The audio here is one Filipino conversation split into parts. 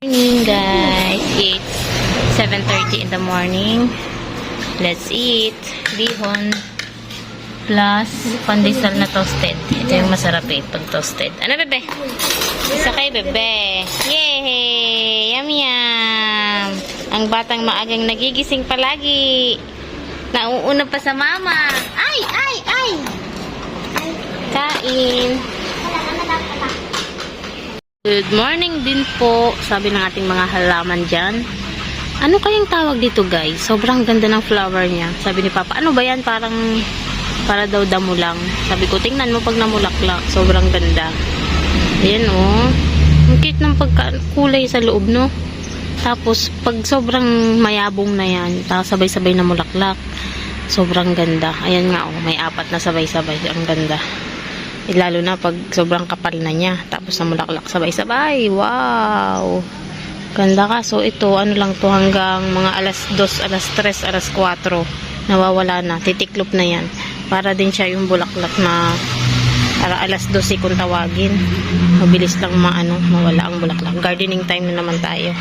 Morning guys, it's 7:30 in the morning. Let's eat bihon plus pandesal na toasted. Ito yung masarap pag toasted. Ano bebe? Isa kay bebe. Yay! Yum yum! Ang batang maagang nagigising palagi. Nauuna pa sa mama. Ay! Kain! Good morning din po, sabi ng ating mga halaman dyan. Ano kayang tawag dito guys? Sobrang ganda ng flower niya. Sabi ni Papa, ano ba yan? Para daw damo lang. Sabi ko, tingnan mo pag namulaklak. Sobrang ganda. Ayan oh. Ang cute ng pagkulay sa loob no. Tapos pag sobrang mayabong na yan, sabay-sabay na mulaklak. Sobrang ganda. Ayan nga oh, may 4 na sabay-sabay. Ang ganda. Lalo na pag sobrang kapal na niya. Tapos namulaklak sabay-sabay. Wow! Ganda ka. So ito, ano lang to hanggang mga alas 2, alas 3, alas 4. Nawawala na. Titiklop na yan. Para din siya yung bulaklak na para alas 12 kung tawagin. Mabilis lang mawala ang bulaklak. Gardening time na naman tayo.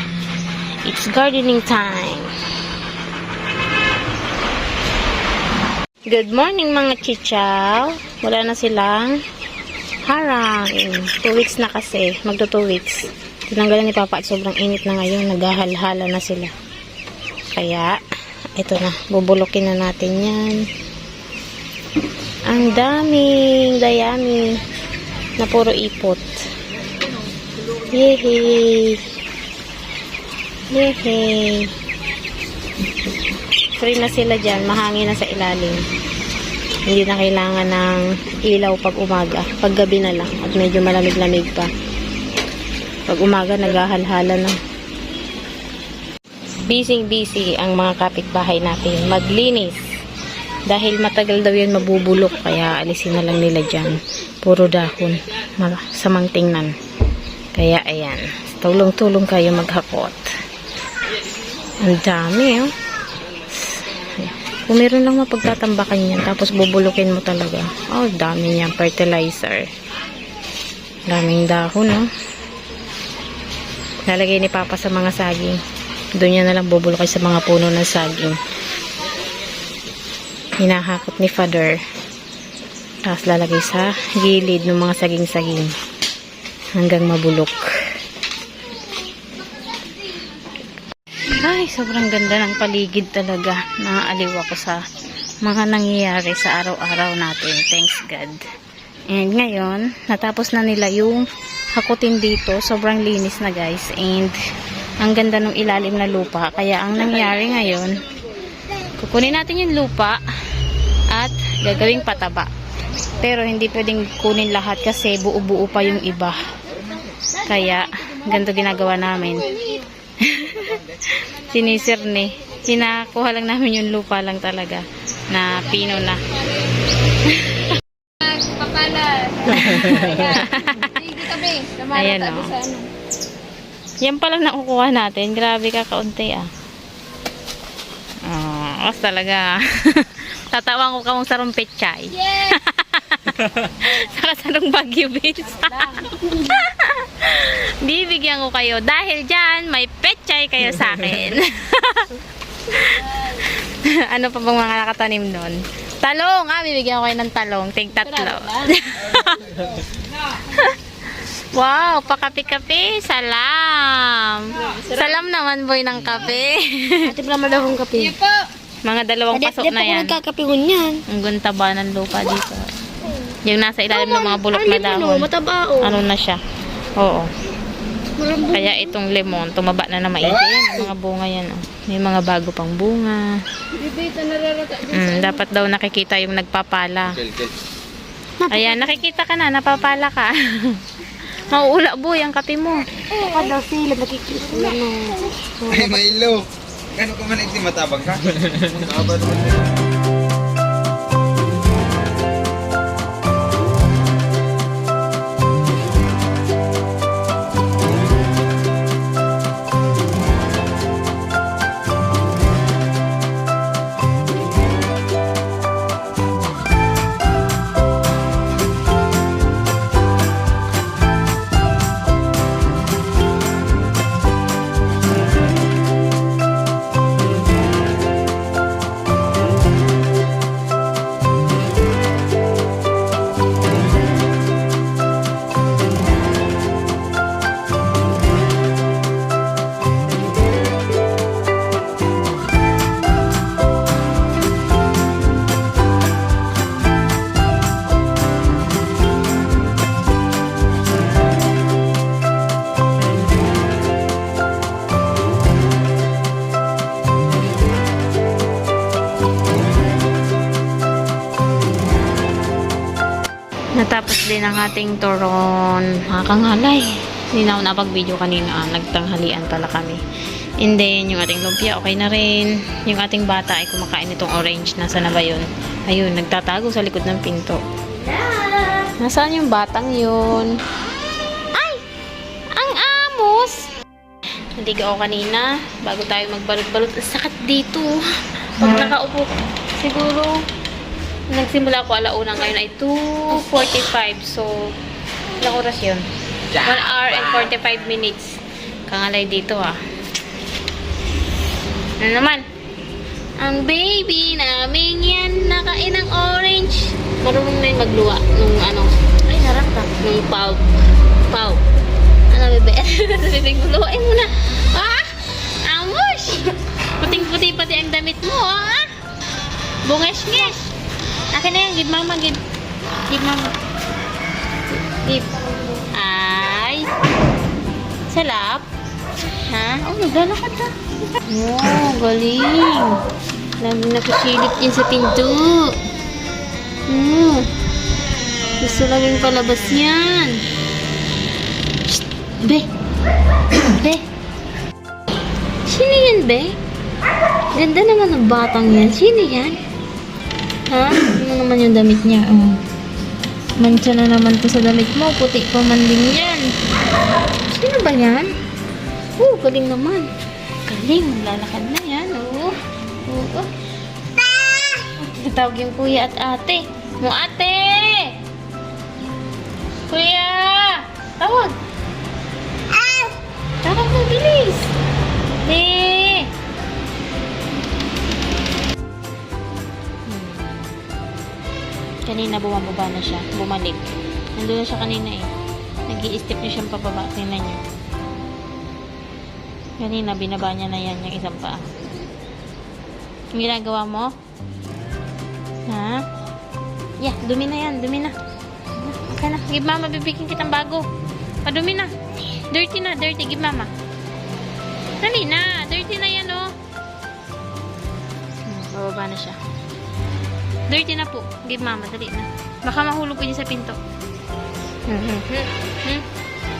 It's gardening time. Good morning mga chichaw. Wala na silang harang. 2 weeks na kasi. Magto 2 weeks. Tinanggalan ni Papa at sobrang init na ngayon. Naghahalhala na sila. Kaya, ito na. Bubulukin na natin yan. Ang daming dayami na puro ipot. Yehey! Yehey! Free na sila dyan. Mahangin na sa ilalim. Hindi na kailangan ng ilaw pag umaga. Pag gabi na lang. At medyo malamig-lamig pa. Pag umaga, naghahalhala na. Busy ang mga kapitbahay natin. Maglinis. Dahil matagal daw yan mabubulok. Kaya alisin na lang nila dyan. Puro dahon. Samang tingnan. Kaya ayan. Tulong-tulong kayo maghakot. Ang dami oh. Kung meron lang mapagtatambakan yan, tapos bubulukin mo talaga. Oh, dami niyan. Fertilizer. Daming dahon, no? Lalagay ni Papa sa mga saging. Doon niya na lang bubulukay sa mga puno ng saging. Hinahakot ni Father. Tapos lalagay sa gilid ng mga saging-saging. Hanggang mabulok. Ay, sobrang ganda ng paligid talaga. Naaaliw ako sa mga nangyayari sa araw-araw natin. Thanks God. And ngayon, natapos na nila yung hakutin dito. Sobrang linis na guys. And ang ganda ng ilalim na lupa. Kaya ang nangyari ngayon, kukunin natin yung lupa at gagawing pataba. Pero hindi pwedeng kunin lahat kasi buo-buo pa yung iba. Kaya, ganito ginagawa namin. Sinisir ni. Hinakuha lang namin yung lupa lang talaga. Na pino na. Ayan o. Yan palang nakukuha natin. Grabe ka kaunti ah. Oh, talaga. Tatawang ko kamong sarong petchay. Yeah! Saka sarong Baguio beans. Bibigyan ko kayo dahil dyan may petchay kayo sa akin. Ano pa bang mga nakatanim nun? Talong bibigyan ko kayo ng talong. Tig 3. Wow, pakapi-kapi. Salam. Salam naman boy ng kape. Ate pala madahong kape. Mga 2 pasok na yan. Nagkakapihon yan. Ang guntaba ng lupa dito. Yung nasa ilalim ng mga bulok na dahon. Mataba Ano na siya? Oo. Kaya itong lemon, tumaba na maitim. Mga bunga yan. Oh. May mga bago pang bunga. Dapat daw nakikita yung nagpapala. Ayan, nakikita ka na. Napapala ka. Mauula boy ang kape mo. Baka daw sila nakikita na. Ay, Milo. Gano'n ka man itim, matabang ka? Matabang naman. din ang ating turon. Nakakangalay. Hindi na ako napag-video kanina. Nagtanghalian pala kami. And then, yung ating lumpia, okay na rin. Yung ating bata ay kumakain itong orange. Nasaan na ba yun? Ayun, nagtatago sa likod ng pinto. Nasaan yung batang yun? Ay! Ang amos! Naligo ako kanina. Bago tayo magbalot-balot. Ang sakit dito. Pag nakaupo, siguro, nagsimula ako alauna. Ngayon ay 2:45. So, ilang oras yun? 1 hour and 45 minutes. Kangalay dito ah. Ano naman? Ang baby namin yan, nakain ng orange. Marunong na yung magluwa nung ano. Ay, harap ka. Nung pau. Pau. Ano, bebe? Bebe, luwain mo na. Ah! Amush! Puting-puti pati ang damit mo, ah! Bunges-nges! Akin na yan, give mama, give. Give mama. Give. Ay! Salap? Ha? Oh, naglalakad ka. Oh, galing. Lagi nakasilip yan sa pinto. Gusto laging palabas yan. Shh! Be! Be! Sino yan, Be? Ganda naman ng batang yan. Sino yan? Ha? Ano naman yung damit niya? Oh. Mancha na naman to sa damit mo. Puti pa man din yan. Sino ba yan? Oh, galing naman. Galing. Lalakad na yan. Oo. Oo. Tawag yung kuya at ate. Mo ate! Kuya! Tawag! Tawag mo, bilis! Be! Kanina bumababa na siya. Bumalik. Nandun na siya kanina eh. Nag-i-step na siyang pababa. Tingnan niyo. Kanina binaba niya na yan yung isang paa. Ang ginagawa mo? Ha? Yeah, dumi na yan. Dumi na. Okay na. Give mama, bibigyan kitang bago. Padumi na. Dirty na. Dirty. Give mama. Dali na. Dirty na yan, oh. Bababa na siya. Dirty na po. Give mama. Dali na. Baka mahulog ko niya sa pinto.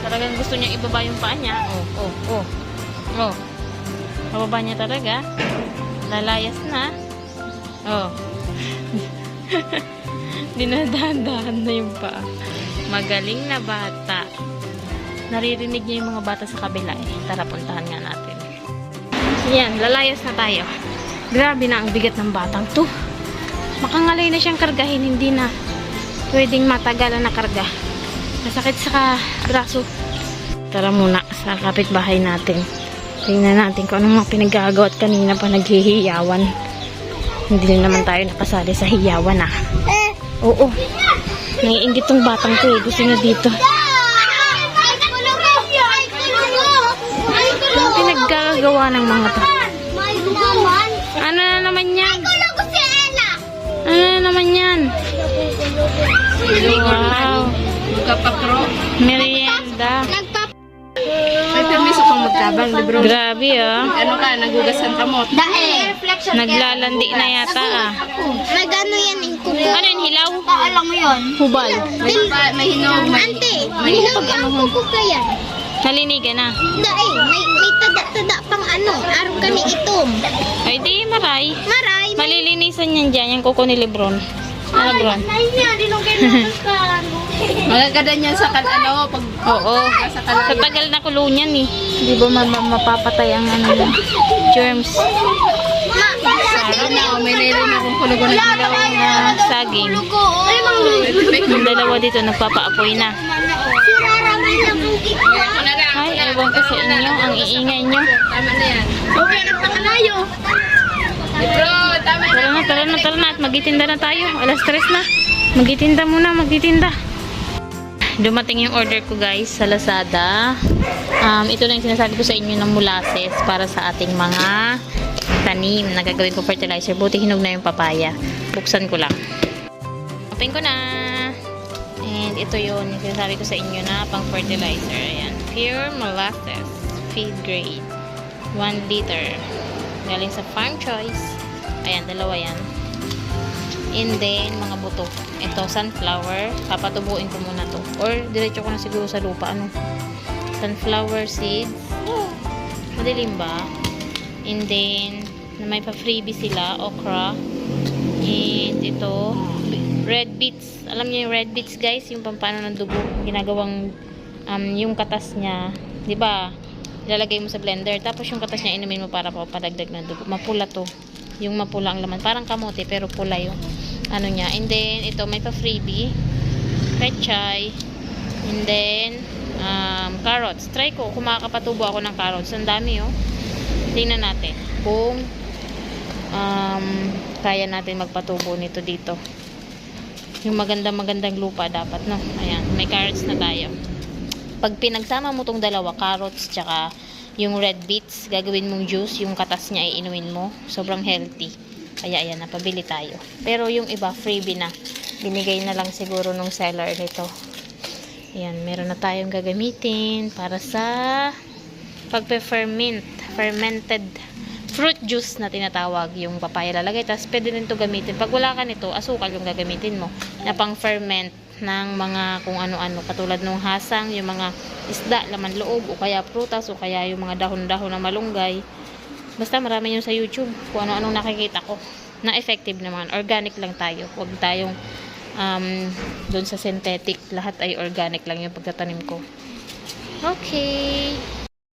Talagang gusto niya ibaba yung paa niya. Oh. Bababa niya talaga. Lalayas na. Oh. Dinadahan-dahan na yung paa. Magaling na bata. Naririnig niya yung mga bata sa kabila eh. Tara, puntahan nga natin. Yan, lalayas na tayo. Grabe na ang bigat ng batang to. Makangalay na siyang kargahin. Hindi na pwedeng matagalan na karga. Masakit sa braso. Tara muna sa kapitbahay natin. Tingnan natin kung anong mga pinagagawa at kanina pa naghihiyawan. Hindi din naman tayo nakasali sa hiyawan ah. Oo. Naiingit tong batang to eh. Gusto niya dito. Ang pinaggagawa ng mga to. Ano na naman yan? Ano na naman yan? Wow. Merienda. May permiso kang magtabang, bro. Grabe ah. Ano ka, nagugasan ka mo? Dae. Naglalandi na yata ah. Nagano yan yung kulo. Ano yun? Hilaw? Alam mo yun. Hubal. May hinog. Ante, may hinog ang kukuka yan. Nalinigan na. Dae, may tada-tada pang ano. Araw ka ni itom. Ay di, maray. Maray. Malilinisan yan dyan. Yung kuko ni Lebron. Ano, Lebron? Niya, dinugay na ka. Magaganda niyan sa ano, pag Oo. Sa tagal na kulo niyan eh. Di ba mapapatay ang ano, germs. ano na, may nairin akong kulugo ng ilaw. Na saging. Ay, Yung dalawa dito nagpapaapoy na. sirarami na buki ko. Ay, ewan ko sa inyo. Ang iingay nyo. Tama na yan. Okay, nagpakalayo. Bro, tama na. Tara na. At magitinda na tayo. Alas 3 na. Magitinda muna, magitinda. Dumating yung order ko guys sa Lazada. Ito lang yung sinasabi ko sa inyo ng molasses para sa ating mga tanim na gagawin ko fertilizer. Buti hinog na yung papaya. Buksan ko lang. Open ko na. And ito yun yung sinasabi ko sa inyo na pang fertilizer. Ayan. Pure molasses. Feed grade. 1 liter. Galing sa Farm Choice. Ayan, dalawa yan. And then, mga buto. Ito, sunflower. Papatubuin ko muna to. Or, diretso ko na siguro sa lupa. Ano? Sunflower seeds. Madilim ba? And then, na may pa-freebie sila. Okra. And ito, red beets. Alam niyo yung red beets, guys? Yung pampano ng dugo. Ginagawang, yung katas niya. Diba? Ilalagay mo sa blender. Tapos yung katas niya, inumin mo para padagdag ng dugo. Mapula to. Yung mapula ang laman. Parang kamote, pero pula yung ano niya. And then, ito, may pa-freebie. Pechay. And then, carrots. Try ko, kung makakapatubo ako ng carrots. Ang dami, oh. Tingnan natin. Kung, kaya natin magpatubo nito dito. Yung magandang lupa dapat, no? Ayan, may carrots na tayo. Pag pinagsama mo tong dalawa, carrots, tsaka yung red beets, gagawin mong juice, yung katas niya ay inumin mo. Sobrang healthy. Kaya ayan, napabili tayo. Pero yung iba, freebie na. Binigay na lang siguro nung seller nito. Ayan, meron na tayong gagamitin para sa fermented fruit juice na tinatawag. Yung papaya lalagay. Tapos pwede rin ito gamitin. Pag wala ka nito, asukal yung gagamitin mo. Na pang ferment ng mga kung ano-ano. Katulad ng hasang, yung mga isda, laman loob, o kaya prutas, o kaya yung mga dahon-dahon ng malunggay. Basta marami yun sa YouTube kung ano-anong nakikita ko na effective naman. Organic lang tayo. Huwag tayong doon sa synthetic. Lahat ay organic lang yung pagtatanim ko. Okay.